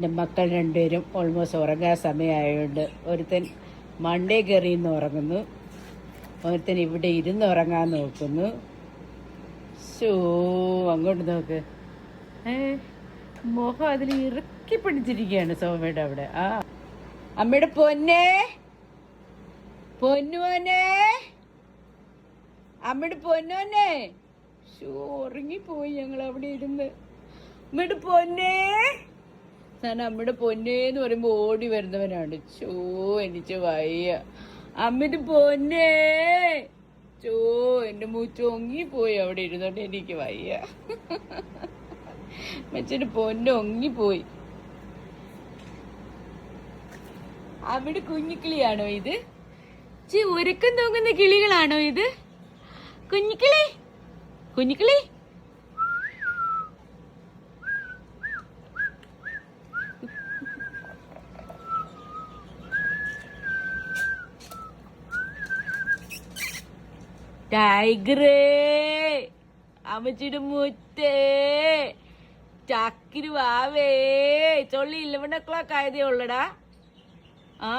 എൻ്റെ മക്കൾ രണ്ടുപേരും ഓൾമോസ്റ്റ് ഉറങ്ങാൻ സമയമായതുകൊണ്ട് ഒരുത്തൻ മണ്ടേ കയറി നിന്ന് ഉറങ്ങുന്നു, ഒരുത്തൻ ഇവിടെ ഇരുന്ന് ഉറങ്ങാൻ നോക്കുന്നു. ഷോ അങ്ങോട്ട് നോക്ക്, മുഖം അതിൽ ഇറുക്കി പിടിച്ചിരിക്കുകയാണ് സോമയുടെ അവിടെ. ആ അമ്മയുടെ പൊന്നേ, പൊന്നുവനെ, അമ്മയുടെ പൊന്നോനെ. ഷോ ഉറങ്ങിപ്പോയി ഞങ്ങൾ അവിടെ ഇരുന്ന്. അമ്മയുടെ പൊന്നേ, ഞാൻ അമ്മയുടെ പൊന്നേന്ന് പറയുമ്പോ ഓടി വരുന്നവനാണ്. ചോ എനിക്ക് വയ്യ. അമ്മയുടെ പൊന്നേ, ചോ എന്റെ മൂച്ചൊങ്ങിപ്പോയി അവിടെ ഇരുന്നോണ്ട് എനിക്ക് വയ്യ. മച്ചന്റെ പൊന്നെ ഒങ്ങിപ്പോയി. അവിടെ കുഞ്ഞിക്കിളിയാണോ ഇത്? ഉറക്കം തൂങ്ങുന്ന കിളികളാണോ ഇത്? കുഞ്ഞിക്കിളി, കുഞ്ഞിക്കിളി. ടൈഗറേ, അമ്മച്ചിയുടെ മുത്തേ, ചക്കിരി വാവേ. ചൊള്ളി 11 o'clock ആയതേ ഉള്ളടാ. ആ